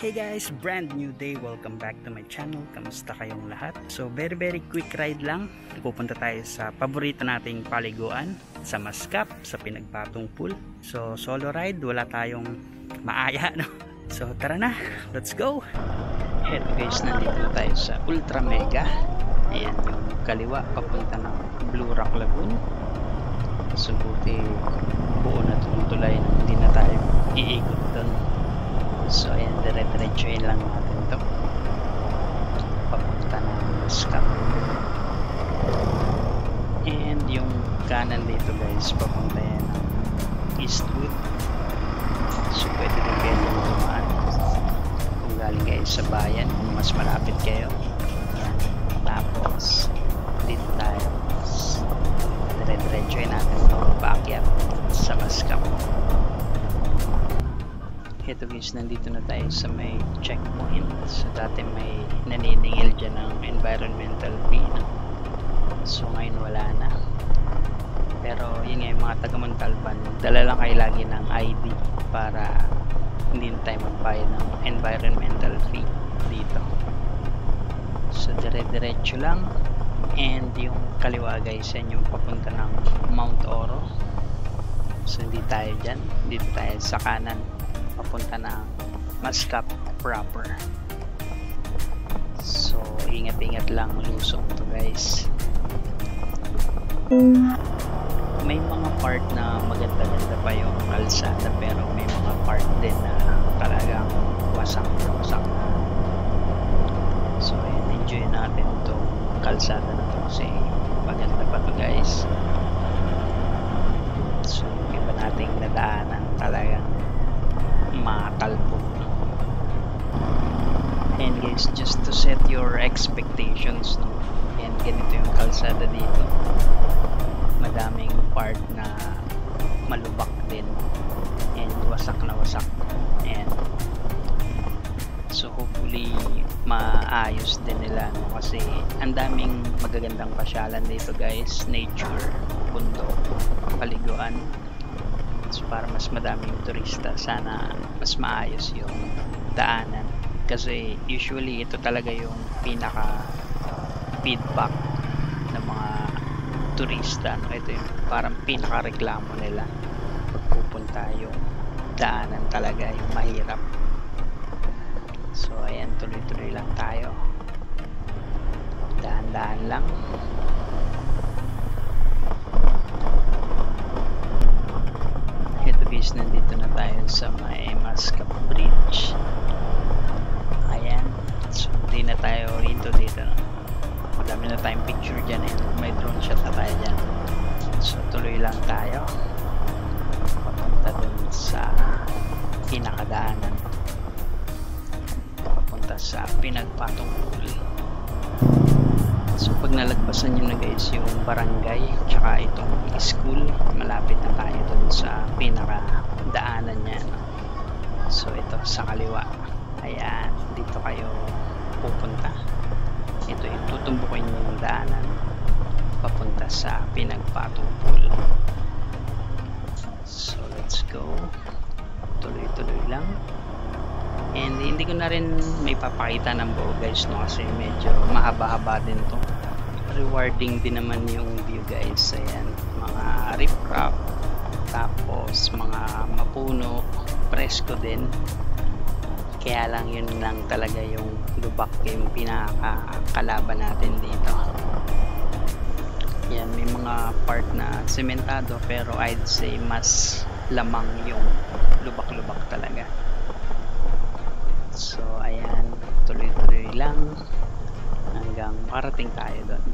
Hey guys, brand new day. Welcome back to my channel. Kamusta kayong lahat? So very quick ride lang. Pupunta tayo sa paborito nating paliguan sa Mascap, sa Pinagpatong Pool. So solo ride, wala tayong maaya, no? So tara na, let's go. Eto guys, nandito na tayo sa Ultra Mega. Ayan yung kaliwa papunta ng Blue Rock Lagoon. So buti buo na tulay na hindi na tayo iikot doon. So ayan, dire-diretsuin lang natin to papunta ng Mascap. And yung kanan dito guys, papunta yan ng Eastwood. So pwede din kayo dumaan kung galing kayo sa bayan, kung mas malapit kayo. Yan. Tapos dito tayo, dire-diretsuin natin to paakyat sa Mascap. Ito guys, nandito na tayo sa may checkpoint. So dati may naniningil dyan ng environmental fee, no? So ngayon wala na. Pero yun nga, yung mga taga Montalban, dala lang kayo lagi ng ID para hindi na tayo magbayad ng environmental fee dito. So dire-diretso lang. And yung kaliwa guys, yan yung papunta ng Mount Oro. So hindi tayo dyan, dito tayo sa kanan papunta na Mascap proper. So ingat-ingat lang, lusong to guys. May mga part na maganda-ganda pa yung kalsada, pero may mga part din na talagang wasak na. So enjoy natin itong kalsada na to kasi maganda pa to guys. So iba nating nadaanan talagang makalbo. And guys, just to set your expectations, no? And ganito yung kalsada dito, madaming part na malubak din and wasak na wasak. And so hopefully maayos din nila, no? Kasi ang daming magagandang pasyalan dito guys, nature, bundok, paliguan. So para mas madaming turista, sana mas maayos yung daanan. Kasi usually ito talaga yung pinaka feedback ng mga turista, no? Ito yung parang pinaka reklamo nila pag pupunta, yung daanan talaga yung mahirap. So ayan, tuloy-tuloy lang tayo, daan-daan lang. Ito guys, nandito na tayo sa may Mascap Bridge. Ayan, so hindi na tayo dito, no? Madami na tayong picture dyan, eh. May drone shot na tayo dyan. So tuloy lang tayo papunta dun sa pinakadaanan, papunta sa Pinagpatong Pool. So pag nalagpasan nyo na guys yung barangay tsaka itong school, malapit na tayo dun sa pinakadaanan niya, no? So ito sa kaliwa, ayan, dito kayo pupunta. Ito yung tutumbukin yung daanan papunta sa Pinagpatong Pool. So let's go, tuloy-tuloy lang. And hindi ko na rin may papakita ng buo guys, no? Kasi medyo mahaba-haba din to. Rewarding din naman yung view guys. Ayan, mga riprap, tapos mga mapuno, presko din. Kaya lang yun lang talaga yung lubak, yung pinakakalaban natin dito. Yan, may mga part na sementado, pero I'd say mas lamang yung lubak-lubak talaga. So ayan, tuloy-tuloy lang hanggang marating tayo doon.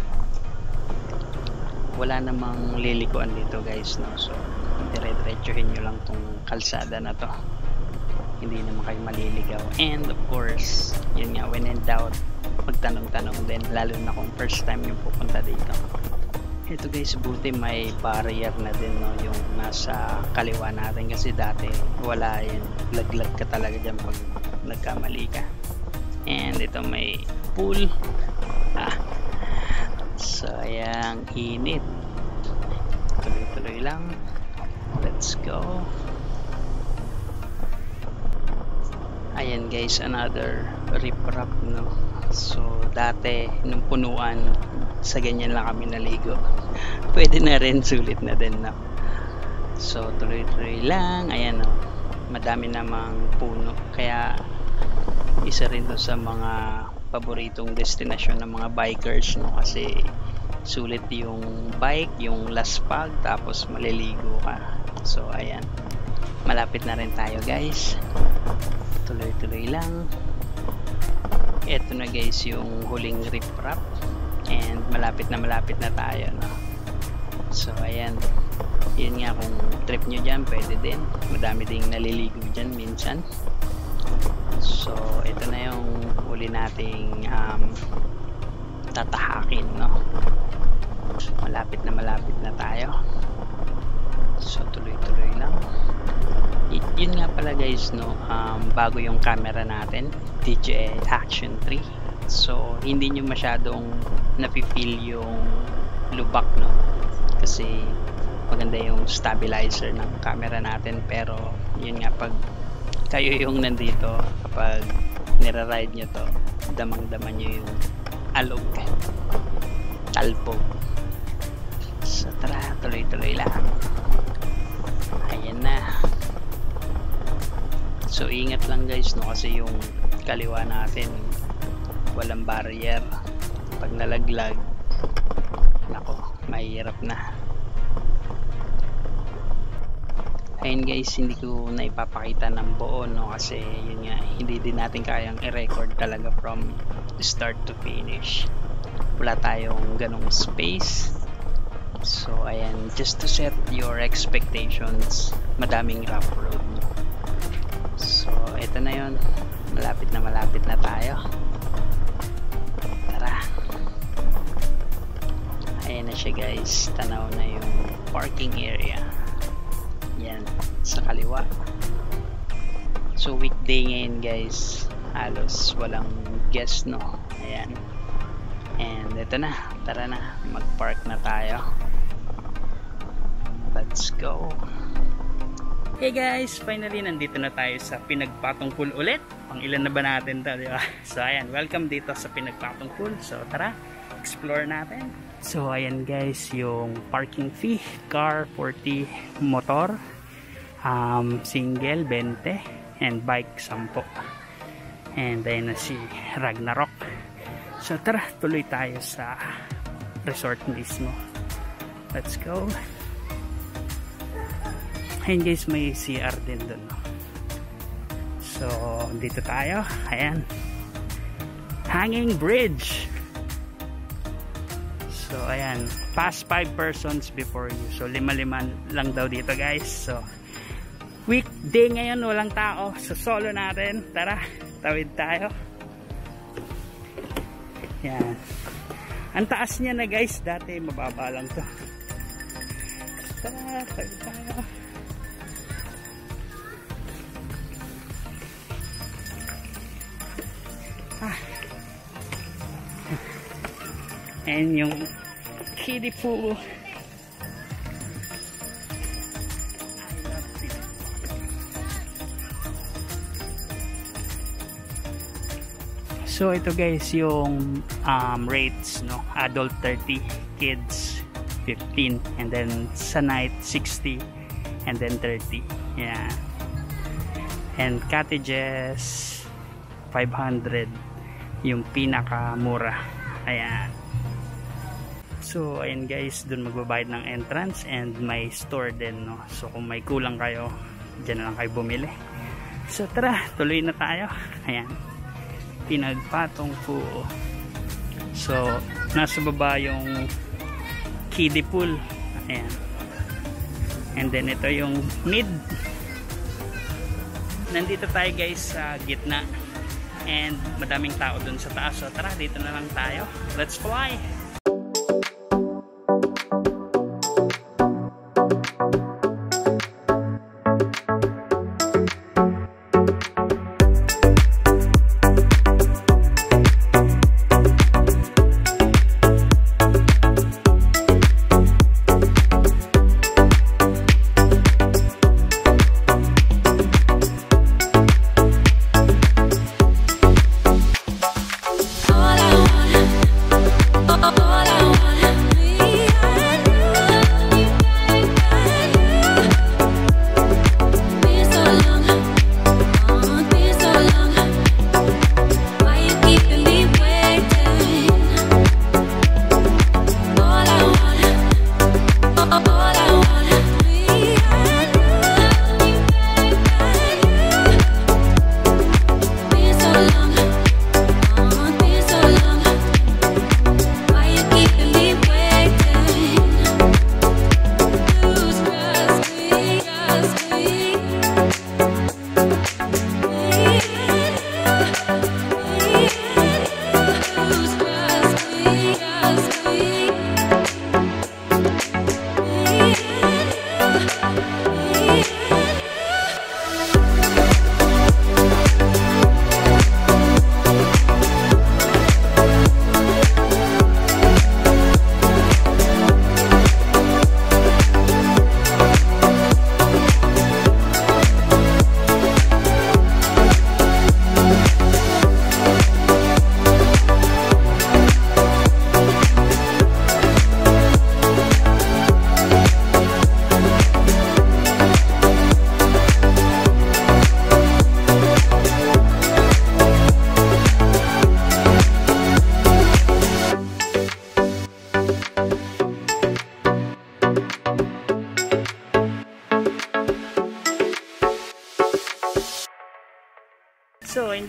Wala namang lilikuan dito guys, no? So dire-diretsuhin nyo lang tong kalsada na to, hindi naman kayo maliligaw. And of course, yun nga, when in doubt, magtanong-tanong din, lalo na kung first time yung pupunta dito. Ito guys, buti may barrier na din, no? Yung nasa kaliwa natin, kasi dati wala yun, laglag ka talaga dyan pag nagkamali ka. And ito may pool. So ayan, init. Tuloy-tuloy lang, let's go. Ayan guys, another riprap, no. So dati nung punuan, sa ganyan lang kami naligo. Pwede na rin, sulit na din, no. So tuloy-tuloy lang. Ayan, no, madami namang puno, kaya isa rin to sa mga paboritong destinasyon ng mga bikers, no, kasi sulit yung bike, yung laspag, tapos maliligo ka. So ayan, malapit na rin tayo guys, tuloy-tuloy lang. Eto na guys yung huling riprap, and malapit na tayo, no. So ayan, yun nga, kung trip nyo dyan, pwede din, madami ding naliligo dyan minsan. So ito na yung huli nating tatahakin, no. Malapit na tayo. So tuloy-tuloy lang. Yun nga pala guys, no, bago yung camera natin, DJI Action 3. So hindi nyo masyadong napipil yung lubak, no, kasi maganda yung stabilizer ng camera natin. Pero yun nga, pag kayo yung nandito, kapag nira-ride nyo to, damang-dama nyo yung alog, talpog. So tara, tuloy-tuloy lang. Ayan na. So ingat lang guys, no, kasi yung kaliwa natin walang barrier. Pag nalaglag, nako, mahirap na. Ayun guys, hindi ko na ipapakita ng buo, no, kasi yun nga, hindi din natin kayang i-record talaga from start to finish. Wala tayong ganong space. So ayan, just to set your expectations, madaming rough road. So ito na yun, malapit na tayo. Tara. Ayan na siya guys, tanaw na yung parking area. Yan, sa kaliwa. So weekday ngayon guys, halos walang guest, no. Ayan. And ito na, tara na, mag-park na tayo. Let's go. Hey guys, finally nandito na tayo sa Pinagpatong Pool ulit. Pang ilan na ba natin to, di ba? So ayan, welcome dito sa Pinagpatong Pool. So tara, explore natin. So ayan guys, yung parking fee, car 40, motor single 20, and bike 10. And ayun na si Ragnarok. So tara, tuloy tayo sa resort mismo. Let's go. Ayun guys, may CR din dun, no? So dito tayo. Ayan, hanging bridge. So ayan, pass 5 persons before you. So 5 lang daw dito guys. So weekday ngayon, walang tao. So solo natin. Tara, tawid tayo. Yan, ang taas niya na guys, dati mababa lang to. Tara, tawid tayo. And yung kiddie pool. So ito guys yung rates, no, adult 30, kids 15, and then sa night 60, and then 30. Yeah. And cottages 500 yung pinakamura. Ayan. So ayan guys, dun magbabayad ng entrance, and may store din, no. So kung may kulang kayo, dyan na lang kayo bumili. So tara, tuloy na tayo. Ayan, Pinagpatong Pool. So nasa baba yung kiddie pool. Ayan. And then ito yung mid. Nandito tayo guys sa gitna, and madaming tao dun sa taas. So tara, dito na lang tayo. Let's fly!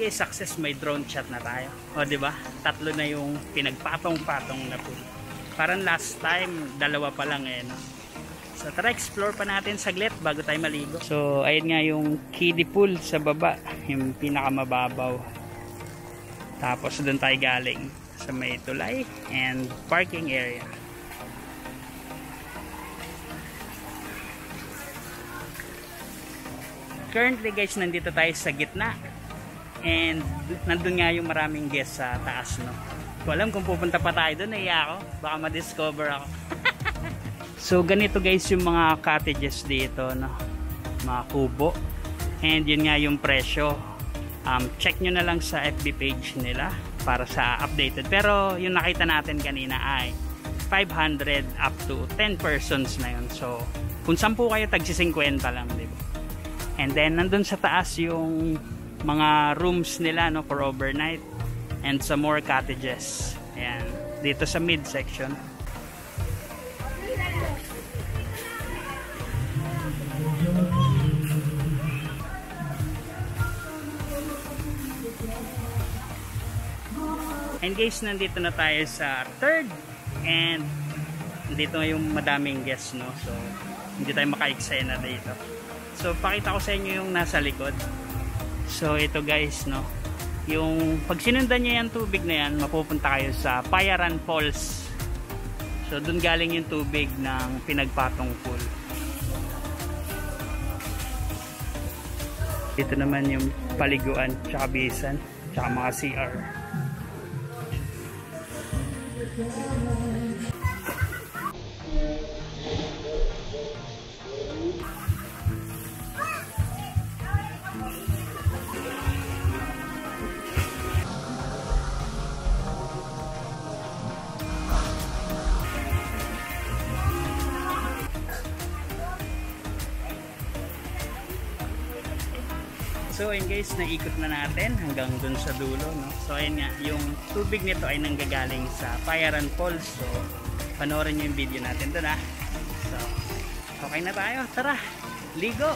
success, may drone shot na tayo. O, diba? Tatlo na yung pinagpatong-patong na pool. Parang last time, dalawa pa lang eh, no? So, tara, explore pa natin saglit bago tayo maligo. So, ayun nga yung kiddie pool sa baba. Yung pinakamababaw. Tapos, doon tayo galing sa may tulay and parking area. Currently guys, nandito tayo sa gitna and nandun nga yung maraming guests sa taas, no? Ko alam kung pupunta pa tayo doon, naiya ako, baka ma-discover ako. So ganito guys yung mga cottages dito, no? Mga kubo, and yun nga yung presyo. Check nyo na lang sa FB page nila para sa updated, pero yung nakita natin kanina ay 500 up to 10 persons na yun. So kung 10 kayo, tagsi 50 lang, diba? And then nandun sa taas yung mga rooms nila, no, for overnight and some more cottages. Ayan, dito sa mid section. And guys, nandito na tayo sa third and dito yung madaming guests, no, so hindi tayo maka-eksena dito. So pakita ko sa inyo yung nasa likod. So ito guys, no, yung pag sinundan nyo yung tubig na yan, mapupunta kayo sa Payaran Falls. So dun galing yung tubig ng pinagpatong pool. Dito naman yung paliguan, tsaka bisan, tsaka mga CR. So ayun guys, naikot na natin hanggang dun sa dulo, no? So ayun nga, yung tubig nito ay nanggagaling sa Payaran Falls. So panoorin nyo yung video natin dun, ah. So okay na tayo, tara, ligo!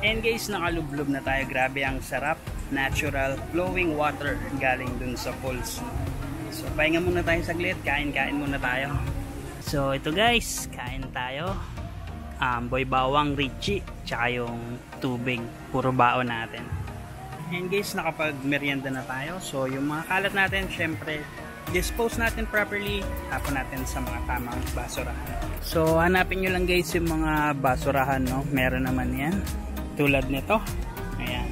And guys, nakalublob na tayo. Grabe ang sarap. Natural flowing water galing dun sa falls. So pahinga muna tayo saglit. Kain-kain muna tayo. So ito guys, kain tayo. Boy bawang, Richie, tsaka yung tubig. Puro baon natin. And guys, nakapag merienda na tayo. So yung mga kalat natin, syempre dispose natin properly. Tapon natin sa mga tamang basurahan. So hanapin nyo lang guys yung mga basurahan, no? Meron naman yan. Tulad nito. Ayan.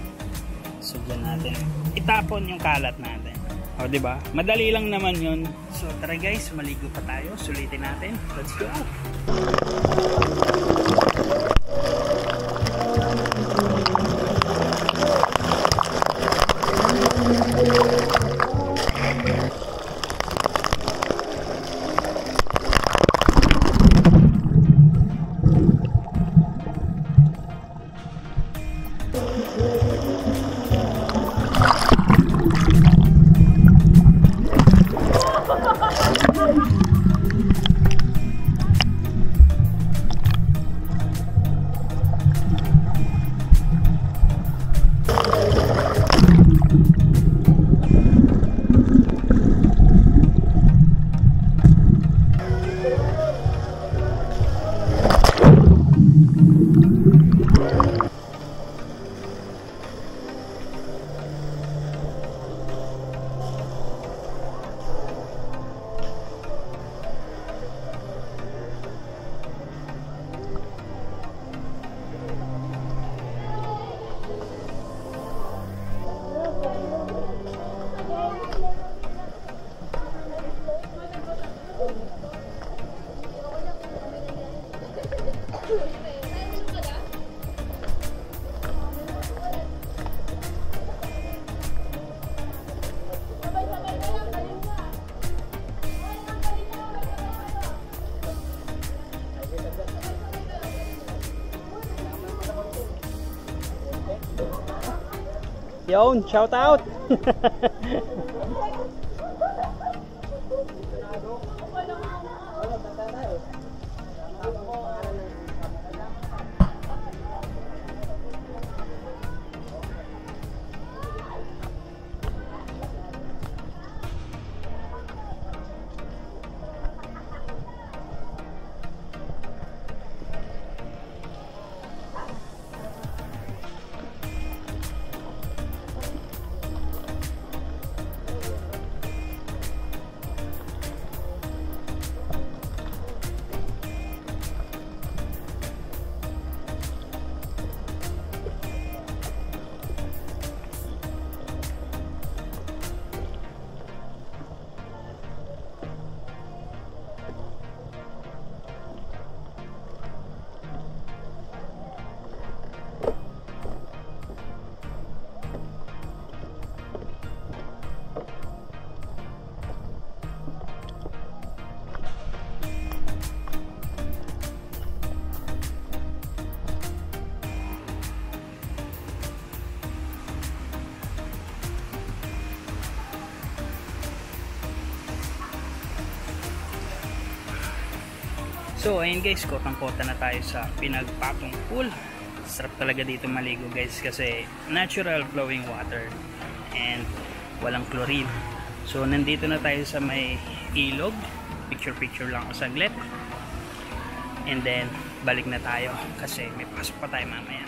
So dyan natin itapon yung kalat natin. O diba? Madali lang naman yun. So tara guys, maligo pa tayo. Sulitin natin. Let's go! Yon, shout out. So ayun guys, kotang-kota na tayo sa pinagpatong pool. Sarap talaga dito maligo guys kasi natural flowing water and walang chlorine. So nandito na tayo sa may ilog. Picture lang ako saglit. And then balik na tayo kasi may pasok pa tayo mamaya.